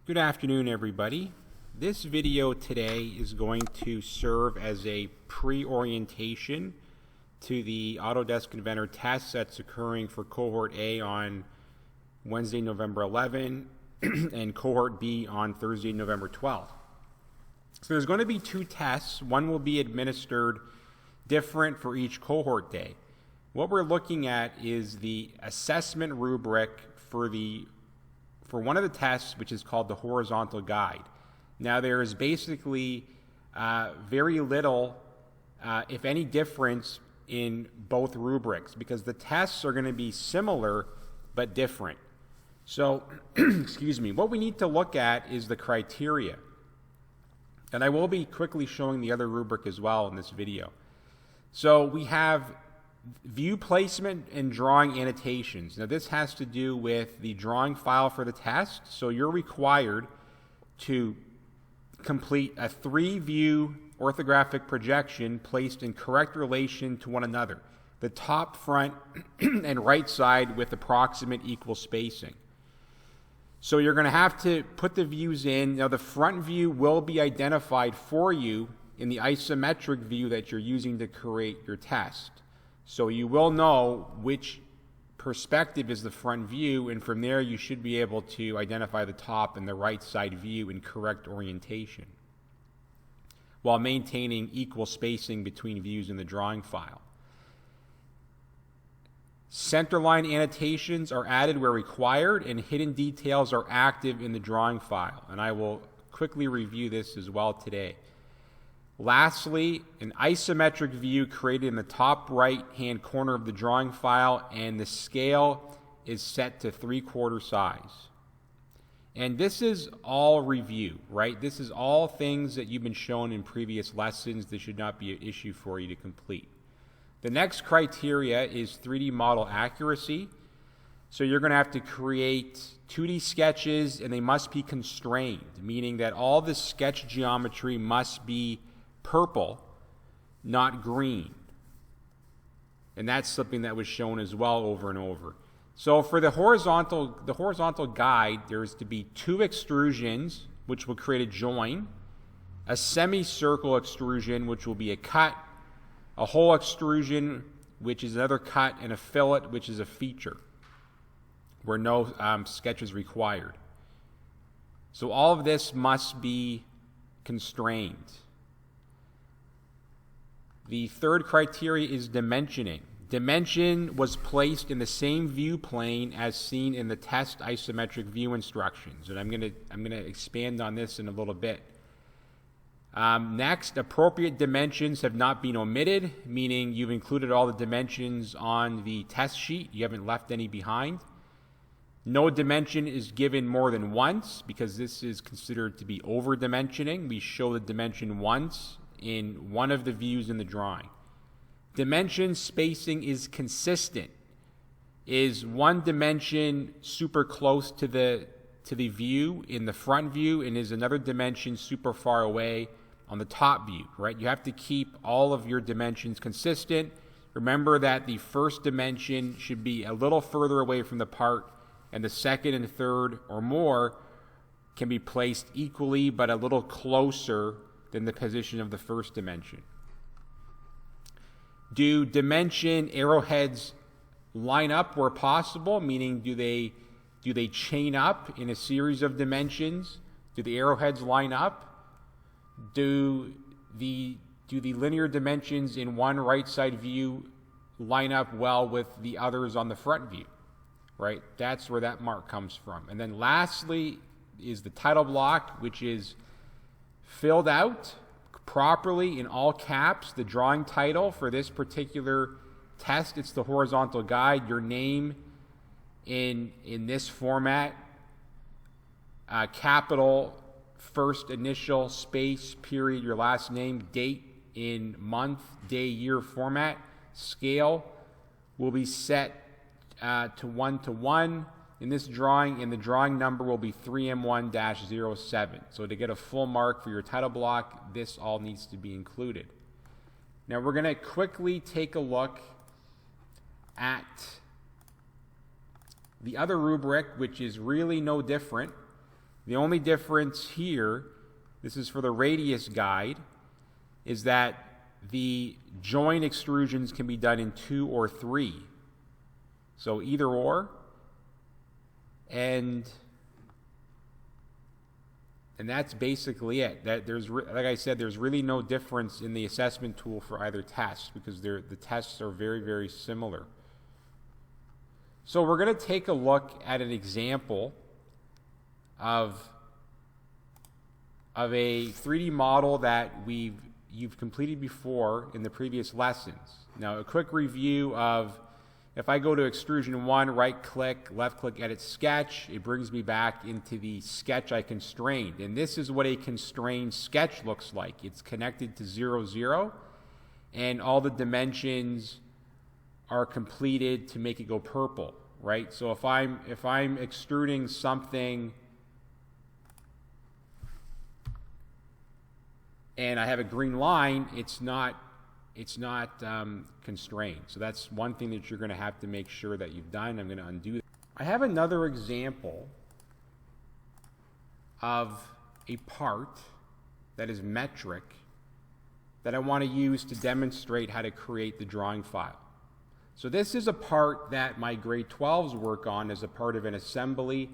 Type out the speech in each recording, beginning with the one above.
Good afternoon, everybody. This video today is going to serve as a pre-orientation to the Autodesk Inventor test that's occurring for Cohort A on Wednesday, November 11, and Cohort B on Thursday, November 12. So there's going to be two tests. One will be administered different for each cohort day. What we're looking at is the assessment rubric for one of the tests, which is called the horizontal guide. Now, there is basically very little, if any, difference in both rubrics because the tests are going to be similar but different. So, excuse me, what we need to look at is the criteria. And I will be quickly showing the other rubric as well in this video. So we have view placement and drawing annotations. Now this has to do with the drawing file for the test. So you're required to complete a 3-view orthographic projection placed in correct relation to one another. The top, front, and right side with approximate equal spacing. So you're going to have to put the views in. Now the front view will be identified for you in the isometric view that you're using to create your test. So you will know which perspective is the front view, and from there you should be able to identify the top and the right side view in correct orientation while maintaining equal spacing between views in the drawing file. Centerline annotations are added where required, and hidden details are active in the drawing file. And I will quickly review this as well today. Lastly, an isometric view created in the top right-hand corner of the drawing file, and the scale is set to 3/4 size. And this is all review, right? This is all things that you've been shown in previous lessons. This should not be an issue for you to complete. The next criteria is 3D model accuracy. So you're going to have to create 2D sketches, and they must be constrained, meaning that all the sketch geometry must be purple, not green. And that's something that was shown as well over and over. So for the horizontal guide, there's to be 2 extrusions, which will create a join, a semicircle extrusion, which will be a cut, a hole extrusion, which is another cut, and a fillet, which is a feature, where no sketch is required. So all of this must be constrained. The third criteria is dimensioning. Dimension was placed in the same view plane as seen in the test isometric view instructions, and I'm going to expand on this in a little bit. Next, appropriate dimensions have not been omitted, meaning you've included all the dimensions on the test sheet. You haven't left any behind. No dimension is given more than once because this is considered to be over-dimensioning. We show the dimension once in one of the views in the drawing. Dimension spacing is consistent. Is one dimension super close to the view in the front view, and is another dimension super far away on the top view, right? You have to keep all of your dimensions consistent. Remember that the first dimension should be a little further away from the part, and the second and third or more can be placed equally but a little closer than the position of the first dimension. Do dimension arrowheads line up where possible? Meaning, do they chain up in a series of dimensions? Do the arrowheads line up? Do the linear dimensions in one right side view line up well with the others on the front view? Right? That's where that mark comes from. And then lastly is the title block, which is filled out properly in all caps. The drawing title for this particular test, it's the horizontal guide. Your name in this format, capital, first initial, space, period, your last name, date in month, day, year format. Scale will be set to 1:1 in this drawing, and the drawing number will be 3M1-07. So to get a full mark for your title block, this all needs to be included. Now we're going to quickly take a look at the other rubric, which is really no different The only difference here, this is for the radius guide, is that the joint extrusions can be done in 2 or 3. So either or, and that's basically it. That like I said, there's really no difference in the assessment tool for either test because the tests are very, very similar. So we're going to take a look at an example of a 3D model that you've completed before in the previous lessons. Now, a quick review of, if I go to extrusion 1, right click, left click, edit sketch, it brings me back into the sketch I constrained. And this is what a constrained sketch looks like. It's connected to 0, 0, and all the dimensions are completed to make it go purple, right? So if I'm extruding something and I have a green line, it's not constrained. So that's one thing that you're going to have to make sure that you've done. I'm going to undo that. I have another example of a part that is metric that I want to use to demonstrate how to create the drawing file. So this is a part that my grade 12s work on as a part of an assembly,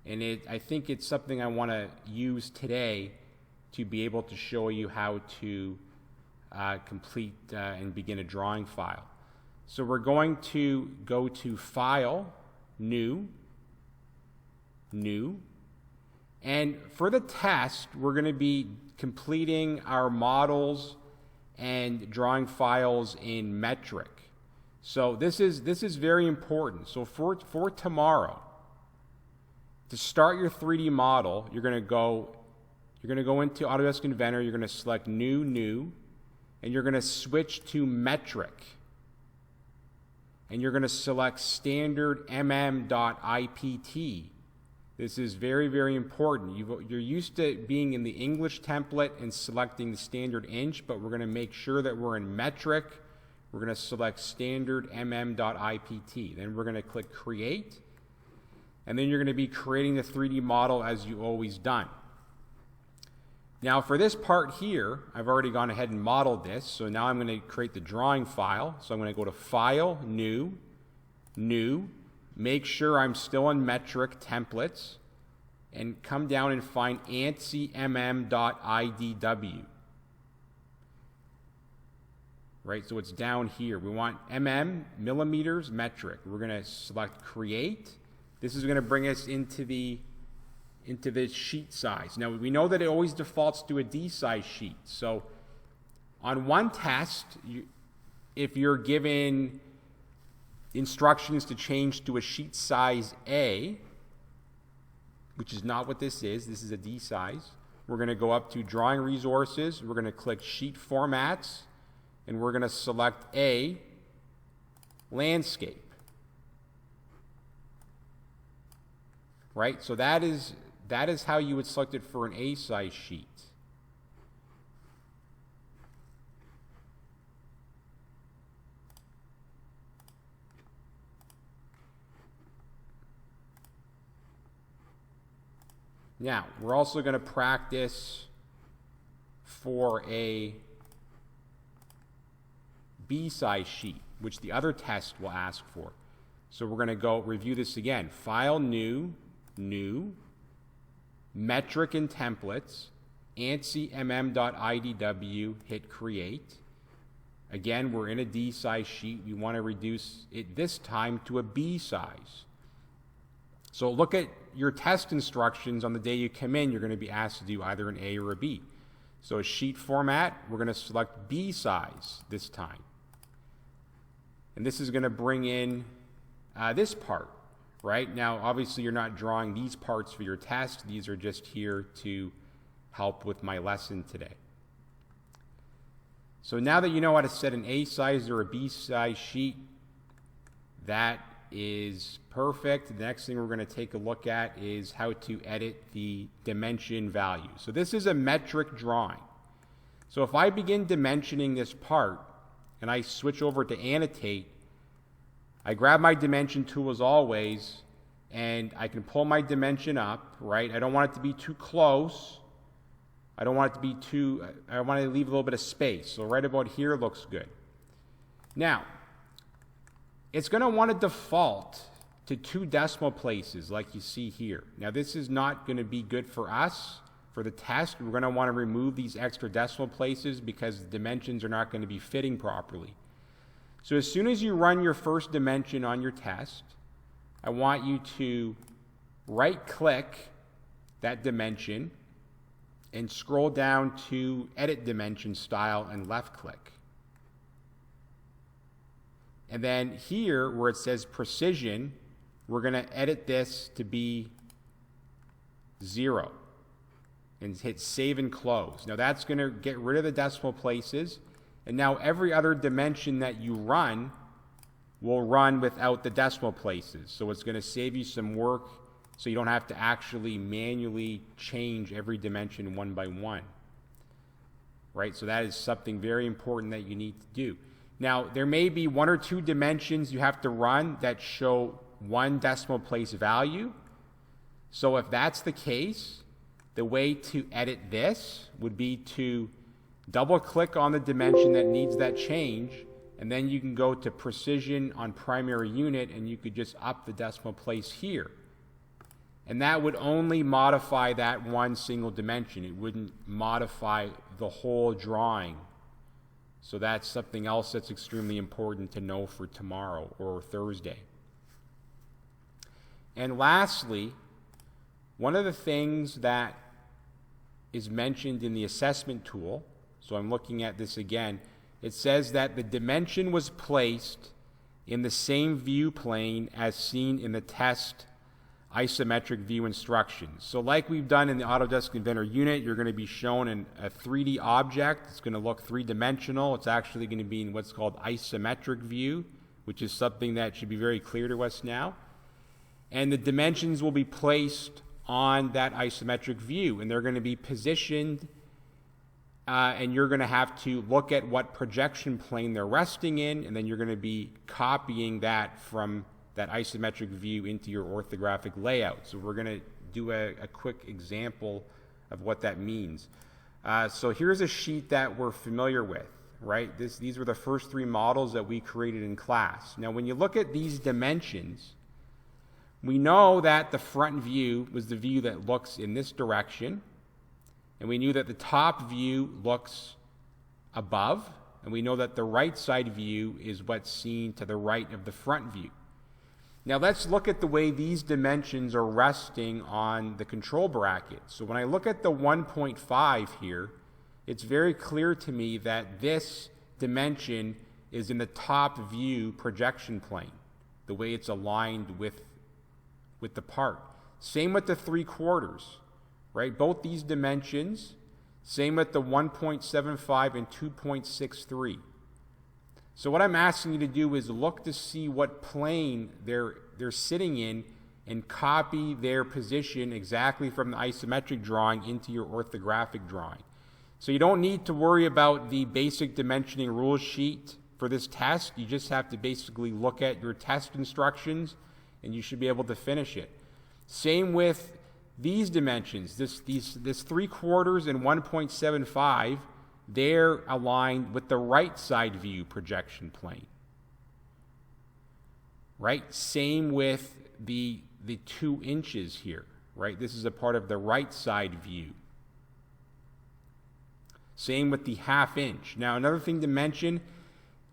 and I think it's something I want to use today to be able to show you how to complete and begin a drawing file. So we're going to go to File, New, New, and for the test, we're going to be completing our models and drawing files in metric. So this is very important. So for tomorrow, to start your 3D model, you're going to go into Autodesk Inventor, you're going to select New, New, and you're going to switch to metric. And you're going to select standard mm.ipt. This is very, very important. You're used to being in the English template and selecting the standard inch, but we're going to make sure that we're in metric. We're going to select standard mm.ipt. Then we're going to click Create. And then you're going to be creating the 3D model as you've always done. Now for this part here, I've already gone ahead and modeled this, so now I'm going to create the drawing file. So I'm going to go to File, New, New, make sure I'm still in metric templates, and come down and find ANSI mm.idw. Right, so it's down here. We want millimeters, metric. We're going to select Create. This is going to bring us into the sheet size. Now, we know that it always defaults to a D size sheet. So on one test, if you're given instructions to change to a sheet size A, which is not what this is a D size, we're going to go up to Drawing Resources, we're going to click Sheet Formats, and we're going to select A, Landscape. Right? So that is how you would select it for an A-size sheet. Now, we're also going to practice for a B-size sheet, which the other test will ask for. So we're going to go review this again. File, New, New, Metric and Templates, ANSI mm.idw, hit Create. Again, we're in a D size sheet. We want to reduce it this time to a B size. So look at your test instructions on the day you come in. You're going to be asked to do either an A or a B. So sheet format, we're going to select B size this time. And this is going to bring in this part. Right? Now, obviously, you're not drawing these parts for your test. These are just here to help with my lesson today. So now that you know how to set an A size or a B size sheet, that is perfect. The next thing we're going to take a look at is how to edit the dimension value. So this is a metric drawing. So if I begin dimensioning this part and I switch over to annotate, I grab my dimension tool as always, and I can pull my dimension up, right? I don't want it to be too close. I don't want to leave a little bit of space. So right about here looks good. Now, it's going to want to default to 2 decimal places like you see here. Now, this is not going to be good for us. For the test, we're going to want to remove these extra decimal places because the dimensions are not going to be fitting properly. So as soon as you run your first dimension on your test, I want you to right-click that dimension and scroll down to Edit Dimension Style and left-click. And then here, where it says Precision, we're going to edit this to be 0 and hit Save and Close. Now that's going to get rid of the decimal places, and now every other dimension that you run will run without the decimal places. So it's going to save you some work so you don't have to actually manually change every dimension one by one. Right? So that is something very important that you need to do. Now, there may be 1 or 2 dimensions you have to run that show 1 decimal place value. So if that's the case, the way to edit this would be to double-click on the dimension that needs that change, and then you can go to Precision on Primary Unit, and you could just up the decimal place here. And that would only modify that 1 single dimension. It wouldn't modify the whole drawing. So that's something else that's extremely important to know for tomorrow or Thursday. And lastly, one of the things that is mentioned in the assessment tool, so I'm looking at this again, it says that the dimension was placed in the same view plane as seen in the test isometric view instructions. So like we've done in the Autodesk Inventor unit, you're going to be shown in a 3D object. It's going to look 3-dimensional. It's actually going to be in what's called isometric view, which is something that should be very clear to us now. And the dimensions will be placed on that isometric view, and they're going to be positioned, and you're going to have to look at what projection plane they're resting in, and then you're going to be copying that from that isometric view into your orthographic layout. So we're going to do a quick example of what that means. So here's a sheet that we're familiar with, right? These were the first 3 models that we created in class. Now when you look at these dimensions, we know that the front view was the view that looks in this direction, and we knew that the top view looks above, and we know that the right side view is what's seen to the right of the front view. Now let's look at the way these dimensions are resting on the control bracket. So when I look at the 1.5 here, it's very clear to me that this dimension is in the top view projection plane, the way it's aligned with the part. Same with the 3/4, right? Both these dimensions, same with the 1.75 and 2.63. So what I'm asking you to do is look to see what plane they're sitting in and copy their position exactly from the isometric drawing into your orthographic drawing. So you don't need to worry about the basic dimensioning rule sheet for this test. You just have to basically look at your test instructions and you should be able to finish it. Same with these dimensions, this 3/4 and 1.75, they're aligned with the right side view projection plane. Right? Same with the 2 inches here, right? This is a part of the right side view. Same with the 1/2 inch. Now another thing to mention,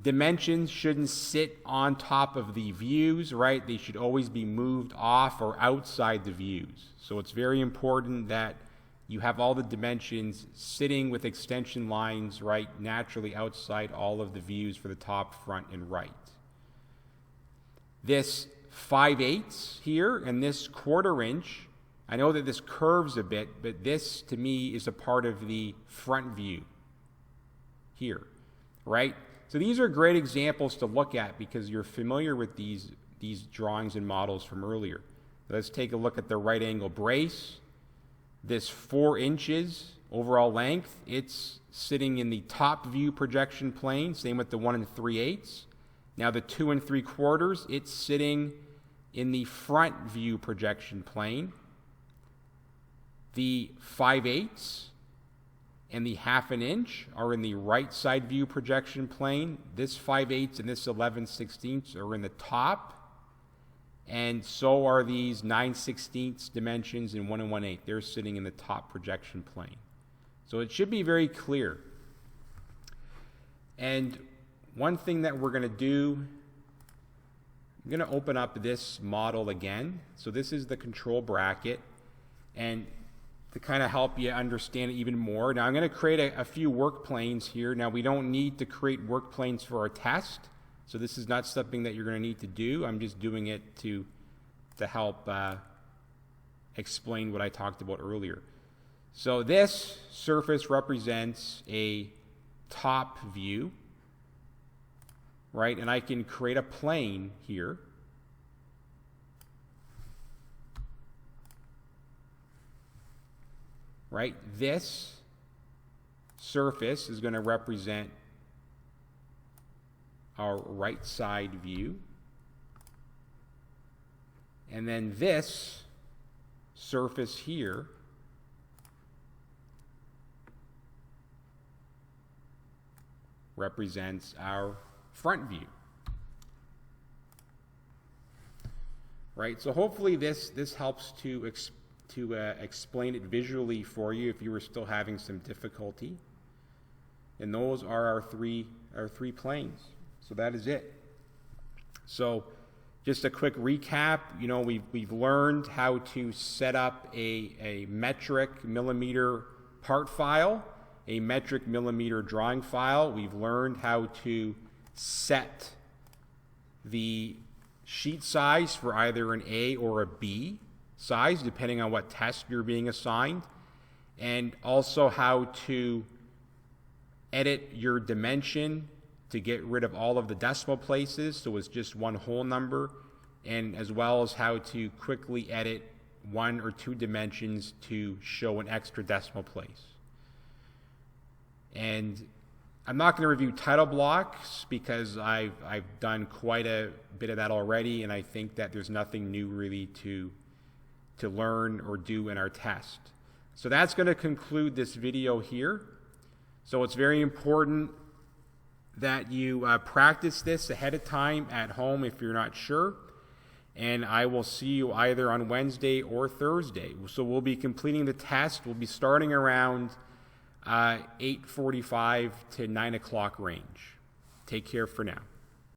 dimensions shouldn't sit on top of the views, right? They should always be moved off or outside the views. So it's very important that you have all the dimensions sitting with extension lines, right, naturally outside all of the views for the top, front, and right. This 5/8 here and this 1/4 inch, I know that this curves a bit, but this to me is a part of the front view here, right? So these are great examples to look at because you're familiar with these drawings and models from earlier. Let's take a look at the right angle brace. This 4 inches overall length, it's sitting in the top view projection plane, same with the 1 3/8. Now the 2 3/4, it's sitting in the front view projection plane. The 5/8 and the 1/2 inch are in the right side view projection plane. This 5/8 and this 11/16 are in the top. And so are these 9/16 dimensions and 1 1/8. They're sitting in the top projection plane. So it should be very clear. And one thing that we're going to do, I'm going to open up this model again. So this is the control bracket. And to kind of help you understand it even more, now I'm going to create a few work planes here. Now we don't need to create work planes for our test. So this is not something that you're going to need to do. I'm just doing it to help explain what I talked about earlier. So this surface represents a top view, right? And I can create a plane here. Right? This surface is going to represent our right side view. And then this surface here represents our front view. Right? So hopefully this helps to explain it visually for you if you were still having some difficulty. And those are our three planes. So that is it. So just a quick recap, you know, we've learned how to set up a metric millimeter part file, a metric millimeter drawing file. We've learned how to set the sheet size for either an A or a B size, depending on what test you're being assigned, and also how to edit your dimension to get rid of all of the decimal places so it's just one whole number, and as well as how to quickly edit 1 or 2 dimensions to show an extra decimal place. And I'm not going to review title blocks because I've done quite a bit of that already, and I think that there's nothing new really to learn or do in our test. So that's going to conclude this video here. So it's very important that you practice this ahead of time at home if you're not sure. And I will see you either on Wednesday or Thursday. So we'll be completing the test. We'll be starting around 8:45 to 9 o'clock range. Take care for now.